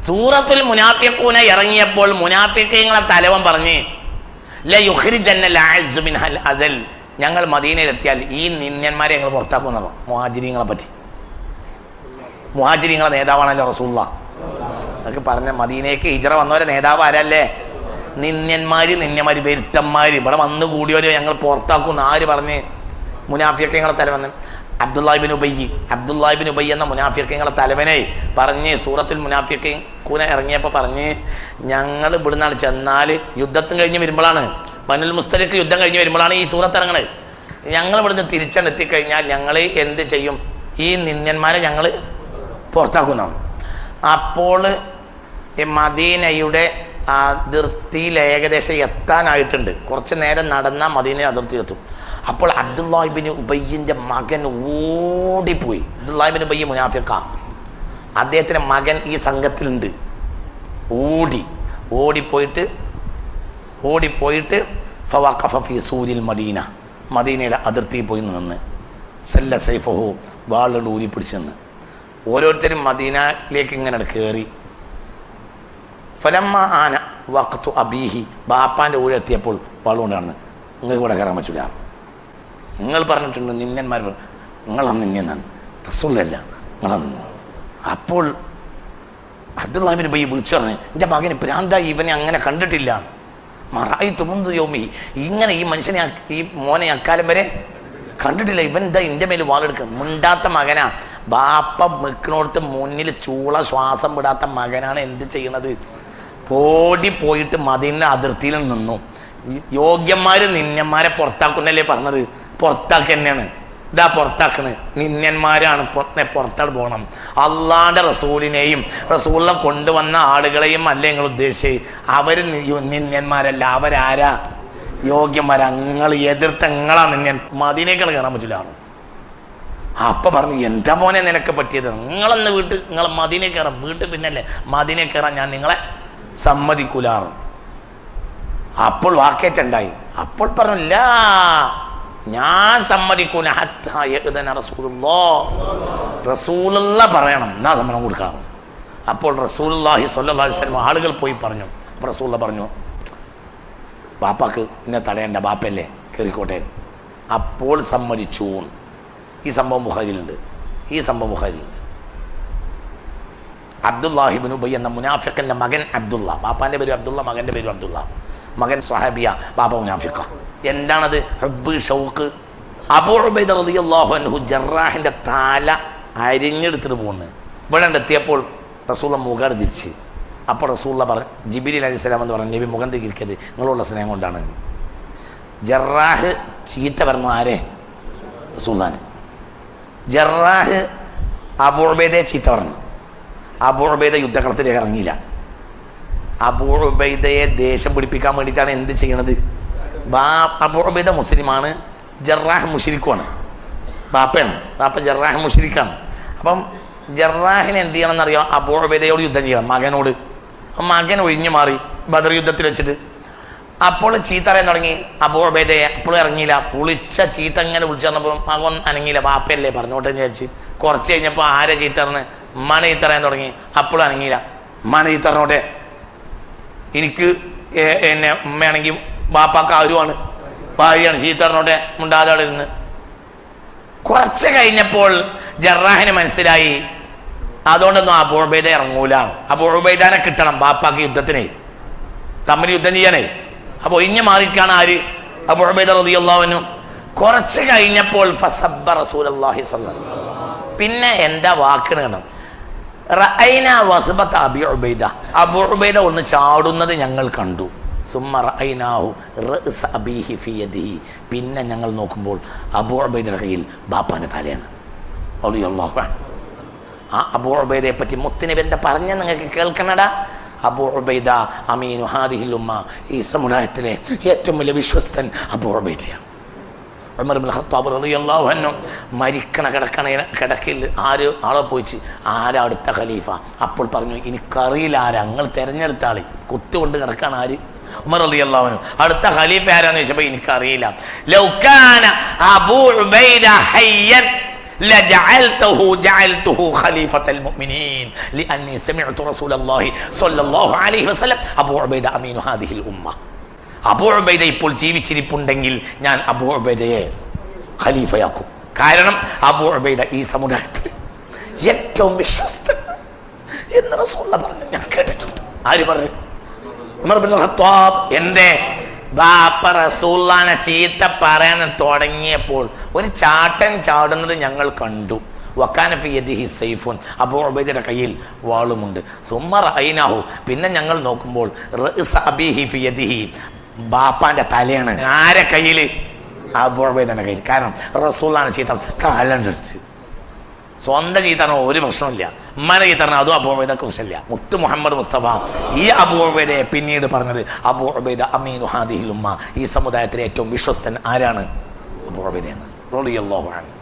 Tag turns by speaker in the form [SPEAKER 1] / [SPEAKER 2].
[SPEAKER 1] സൂറത്തുൽ മുനാഫിഖൂന ഇറങ്ങിയപ്പോൾ മുനാഫിഖീങ്ങളെ തലവൻ പറഞ്ഞ് ലയുഖ്രിജന്നൽ അഅ്സു മിൻഹൽ അദൽ, ഞങ്ങൾ മദീനയിലെത്തിയാൽ ഈ നിന്യന്മാരെ ഞങ്ങൾ പുറത്താക്കുമെന്ന് പറഞ്ഞു. മുഹാജിരീങ്ങളെ പറ്റി. മുഹാജിരീങ്ങളെ നേതാവാണല്ലോ റസൂലുള്ളാഹ്. അതൊക്കെ പറഞ്ഞ മദീനയ്ക്ക് ഹിജ്റ വന്നവരെ നേതാവ് ആരല്ലേ? നിന്യന്മാര് വരുത്തന്മാര് ഇവിടെ വന്നു കൂടിയവരെ ഞങ്ങൾ പുറത്താക്കും. ആര് പറഞ്ഞ്? മുനാഫിഖീങ്ങളെ തലവൻ അബ്ദുല്ലാഹിബിൻ ഉബയ്യ് എന്ന മുനാഫിഖീങ്ങളെ തലവനെ പറഞ്ഞ് സൂറത്തുൽ മുനാഫിഖൂന ഇറങ്ങിയപ്പോൾ പറഞ്ഞ് ഞങ്ങൾ ഇവിടുന്നാണ് ചെന്നാൽ യുദ്ധത്തിന് കഴിഞ്ഞ് വരുമ്പോഴാണ്, ബനുൽ മുസ്തലിഖ് യുദ്ധം കഴിഞ്ഞ് വരുമ്പോഴാണ് ഈ സൂറത്ത് ഇറങ്ങണത്. ഞങ്ങൾ ഇവിടുന്ന് തിരിച്ചെത്തിക്കഴിഞ്ഞാൽ ഞങ്ങൾ എന്ത് ചെയ്യും? ഈ നിന്യന്മാരെ ഞങ്ങൾ പുറത്താക്കുന്നതാണ്. അപ്പോൾ മദീനയുടെ അതിർത്തിയിൽ ഏകദേശം എത്താനായിട്ടുണ്ട്. കുറച്ച് നേരം നടന്നാൽ മദീന അതിർത്തിയിലെത്തും. അപ്പോൾ അബ്ദുല്ലാഹിബിൻ ഉബയ്യിൻ്റെ മകൻ ഓടിപ്പോയി. അബ്ദുല്ലാഹിബിൻ ഉബയ്യ് മുനാഫിഖാ, അദ്ദേഹത്തിൻ്റെ മകൻ ഈ സംഘത്തിലുണ്ട്. ഓടിപ്പോയിട്ട് ഫവഖഫ ഫീ സൂരിൽ മദീന, മദീനയുടെ അതിർത്തിയിൽ പോയി നിന്ന് സല്ല സൈഫഹു, വാളുകൊണ്ട് ഊരി പിടിച്ച് നിന്ന് ഓരോരുത്തരും മദീനയിലേക്ക് ഇങ്ങനെ കയറി. ഫലമ്മ ആന വഖ്തു അബീഹി, ബാപ്പാൻ്റെ ഊഴെത്തിയപ്പോൾ വാളുകൊണ്ടാണ് നിങ്ങൾക്ക് ഇവിടെ കയറാൻ പറ്റില്ല. നിങ്ങൾ പറഞ്ഞിട്ടുണ്ട് നിന്യന്മാർ, നിങ്ങളാണ് നിന്യനാണ്, റസൂലല്ല നിങ്ങളാണ്. അപ്പോൾ അബ്ദുല്ലാഹിബിൻ ഉബയ്യ് വിളിച്ചു പറഞ്ഞു, എൻ്റെ മകന് ഭ്രാന്തായി, ഇവനെ അങ്ങനെ കണ്ടിട്ടില്ല. മറായിത്തു മുൻദു യൗമിഹി, ഇങ്ങനെ ഈ മനുഷ്യനെ ഈ മോനെ അക്കാലം വരെ കണ്ടിട്ടില്ല. ഇവൻ എന്താ എൻ്റെ മേൽ വാളെടുക്കുക? മിണ്ടാത്ത മകനാ. ബാപ്പ നിൽക്കണോടത്ത് മുന്നിൽ ചൂള ശ്വാസം വിടാത്ത മകനാണ് എന്ത് ചെയ്യണത്? പോയിട്ട് മദീന അതിർത്തിയിൽ നിന്നു. യോഗ്യന്മാര് നിന്യന്മാരെ പുറത്താക്കുന്നല്ലേ പറഞ്ഞത്? പുറത്താക്കി തന്നെയാണ്. ഇതാ പുറത്താക്കണ്. നിന്യന്മാരാണ് പുറത്താട് പോകണം. അള്ളാന്റെ റസൂലിനെയും റസൂലിനെ കൊണ്ടുവന്ന ആളുകളെയും അല്ല നിങ്ങൾ ഉദ്ദേശിച്ച്. അവർ നിന്യന്മാരല്ല, അവരാരാ? യോഗ്യന്മാരാ. നിങ്ങൾ എതിർത്ത് നിങ്ങളാ നിന്യൻ. മദീനയ്ക്കാണ് കയറാൻ പറ്റില്ല. അപ്പൊ പറഞ്ഞു, എന്താ മോനെ നിനക്ക് പറ്റിയത്? നിങ്ങളെന്ന് നിങ്ങൾ മദീനയിൽ കയറാം. വീട്ടിൽ പിന്നല്ലേ മദീനയിൽ കയറാൻ ഞാൻ നിങ്ങളെ സമ്മതിക്കൂലാറും. അപ്പോൾ വാക്കേറ്റുണ്ടായി. അപ്പോൾ പറഞ്ഞില്ല, ഞാൻ സമ്മതിക്കൂല. റസൂലുള്ളാഹി പറയണം, എന്നാ സമ്മതം കൊടുക്കാറും. അപ്പോൾ റസൂലുള്ളാഹി സ്വല്ലല്ലാഹു അലൈഹി വസല്ലം ആളുകൾ പോയി പറഞ്ഞു. അപ്പോൾ റസൂലുള്ളാഹി പറഞ്ഞു, ബാപ്പാക്ക് എന്നെ തടയണ്ട, ബാപ്പല്ലേ കയറിക്കോട്ടെ. അപ്പോൾ സമ്മതിച്ചു. ഈ സംഭവം ബുഖാരിയിലുണ്ട്. അബ്ദുല്ലാഹിബ്നു ഉബയ്യ് എന്ന മുനാഫിഖിന്റെ മകൻ അബ്ദുള്ള, ബാപ്പാന്റെ പേര് അബ്ദുള്ള, മകന്റെ പേര് അബ്ദുള്ള. മകൻ സ്വഹാബിയ, ബാപ്പ മുനാഫിഖ. എന്താണത്? ഹബ്ബ്, ഷൗക്ക്. അബൂ ഉബൈദ റളിയല്ലാഹു അൻഹു ജറാഹിന്റെ തല അരിഞ്ഞെടുത്തിട്ട് പോകുന്നു. ഇവിടെ എത്തിയപ്പോൾ റസൂലുള്ള മുഖം തിരിച്ച്. അപ്പോൾ റസൂലുള്ള പറഞ്ഞു, ജിബ്രീൽ അലൈഹിസ്സലാം എന്ന് പറഞ്ഞു, നബി മുഖം തിരിക്കരുത്, നിങ്ങളുള്ള സ്നേഹം കൊണ്ടാണ്. ജറാഹ് ചീത്ത പറഞ്ഞു ആരെ? റസൂലുള്ളാഹിനെ. ജറാഹ് അബൂ ഉബൈദയെ ചീത്ത പറഞ്ഞു. അബൂ ഉബൈദ യുദ്ധകളത്തിലേക്ക് ഇറങ്ങിയില്ല. അബൂ ഉബൈദയെ ദേഷ്യം പിടിപ്പിക്കാൻ വേണ്ടിയിട്ടാണ് എന്ത് ചെയ്യണത്? അബൂ ഉബൈദ മുസ്ലിമാണ്, ജറാഹ് മുശ്രിക്കുമാണ്. ബാപ്പയാണ്, ബാപ്പ ജറാഹ് മുശ്രിക്കാണ്. അപ്പം ജറാഹിനെ എന്ത് ചെയ്യണം എന്നറിയാം? അബൂ ഉബൈദയോട് യുദ്ധം ചെയ്യണം, മകനോട്. മകൻ ഒഴിഞ്ഞു മാറി ബദർ യുദ്ധത്തിൽ വെച്ചിട്ട്. അപ്പോൾ ചീത്ത അറിയാൻ തുടങ്ങി അബൂ ഉബൈദയെ. അപ്പോഴും ഇറങ്ങിയില്ല. പുളിച്ച ചീത്ത ഇങ്ങനെ വിളിച്ചു തന്നപ്പോൾ മകൻ അനങ്ങിയില്ല. ബാപ്പയല്ലേ പറഞ്ഞോട്ടെ വിചാരിച്ച്. കുറച്ച് കഴിഞ്ഞപ്പോൾ ആരെ ചീത്ത പറഞ്ഞ്? ഉമ്മാനെ ചീത്ത അറിയാൻ തുടങ്ങി. അപ്പോഴും അനങ്ങിയില്ല. ഉമ്മാനെ ചീത്ത പറഞ്ഞോട്ടെ, എനിക്ക് എന്നെ ഉമ്മയാണെങ്കിൽ ബാപ്പാക്ക് ആരുമാണ്, ഭാര്യയാണ്, ചീത്ത പറഞ്ഞോട്ടെ, മുണ്ടാതെ അവിടെ ഇരുന്ന്. കുറച്ച് കഴിഞ്ഞപ്പോൾ ജറാഹിന് മനസ്സിലായി അതുകൊണ്ടൊന്നും അബൂ ഉബൈദ ഇറങ്ങൂല. അബൂ ഉബൈദാനെ കിട്ടണം ബാപ്പാക്ക് യുദ്ധത്തിനെ, തമ്മിൽ യുദ്ധം ചെയ്യാനേ. അപ്പോൾ ഒഴിഞ്ഞു മാറിക്കാണ് ആര്? അബൂ ഉബൈദ റളിയല്ലാഹു അൻഹു. കുറച്ച് കഴിഞ്ഞപ്പോൾ ഫസബ്ബ റസൂലുള്ളാഹി സ്വല്ലല്ലാഹു അലൈഹി വസല്ലം. പിന്നെ എന്താ വാക്കിന് കാണും? റഅയ്ന വസ്ബത അബീ ഉബൈദ, അബൂ ഉബൈദ ഒന്ന് ചാടുന്നത് ഞങ്ങൾ കണ്ടു. സുമ്മ റഅയ്നാഹു റഅസ അബീഹി ഫീ യദിഹി, പിന്നെ ഞങ്ങൾ നോക്കുമ്പോൾ അബൂ ഉബൈദയുടെ കയ്യിൽ ബാപ്പാന്റെ തലയാണ്. റളിയല്ലാഹു അൻഹു. ആ അബൂ ഉബൈദയെ പറ്റി മുത്തുനബി എന്താ പറഞ്ഞ നിങ്ങൾക്ക് കേൾക്കണടാ? അബൂ ഉബൈദ അമീനു ഹാദിഹിൽ ഉമ്മ, ഈ സമുദായത്തിലെ ഏറ്റവും വലിയ വിശ്വസ്തൻ അബൂ ഉബൈദയാണ്. ഉമർ ഇബ്നുൽ ഖത്താബ് റളിയല്ലാഹു അൻഹു മരിക്കണ കിടക്കയിൽ ആളെ പോയിച്ച് ആരാ അടുത്ത ഖലീഫ? അപ്പോൾ പറഞ്ഞു, എനിക്കറിയില്ല ആരാ, നിങ്ങൾ തിരഞ്ഞെടുത്ത ആളി കുത്തുകൊണ്ട് കിടക്കാണ്. ആര്? ഉമർ റളിയല്ലാഹു അൻഹു. അടുത്ത ഖലീഫ ആരാന്ന് ചോദിച്ചപ്പോൾ എനിക്കറിയില്ല. ലൗ കാന അബൂ ഉബൈദ ഹയ്യൻ, جعلته خليفة المؤمنين لأني سمعت رسول الله صلى الله عليه وسلم أبو عبيدة أمين هذه الأمة. അബൂ ഉബൈദ ഇപ്പോൾ ജീവിച്ചിരിപ്പുണ്ടെങ്കിൽ ഞാൻ അബൂ ഉബൈദയെ ഖലീഫയാക്കും. കാരണം അബൂ ഉബൈദ ഈ സമുദായത്തിൽ ഏറ്റവും വിശ്വസ്തൻ എന്ന് റസൂലുള്ളാഹി പറഞ്ഞു ഞാൻ കേട്ടിട്ടുണ്ട്. ആര് പറഞ്ഞു? ഉമർ ഇബ്നുൽ ഖത്താബ്. എന്റെ ബാപ്പ റസൂലുള്ളാഹിനെ ചീത്ത പറയാൻ തുടങ്ങിയപ്പോൾ ഒരു ചാട്ടൻ ചാടുന്നത് ഞങ്ങൾ കണ്ടു. വക്കാന ഫി യദിഹി സൈഫുൻ, അബൂ ഉബൈദയുടെ കയ്യിൽ വാളുമുണ്ട്. സുമ്മ റഅയ്നാഹു, പിന്നെ ഞങ്ങൾ നോക്കുമ്പോൾ റഅ്സ അബീഹി ഫി യദിഹി, ബാപ്പാന്റെ തലയാണ് ആരെ കയ്യിൽ? അബൂ ഉബൈദയുടെ കയ്യിൽ. കാരണം റസൂലുള്ളാഹിനെ ചീത്ത കാലണ്ടടിച്ച് സ്വന്തം ചീത്തറോ ഒരു പ്രശ്നമില്ല, ഉമ്മാനെ ചീത്തറോ അതും അബൂ ഉബൈദക്ക് പ്രശ്നമില്ല. മുത്ത് മുഹമ്മദ് മുസ്തഫ ഈ അബൂ ഉബൈദയെ പിന്നീട് പറഞ്ഞത് അബൂ ഉബൈദ അമീനു ഹാദിഹിൽ ഉമ്മ, ഈ സമുദായത്തിലെ ഏറ്റവും വിശ്വസ്തൻ ആരാണ്? അബൂ ഉബൈദയാണ് റളിയല്ലാഹു അൻഹു.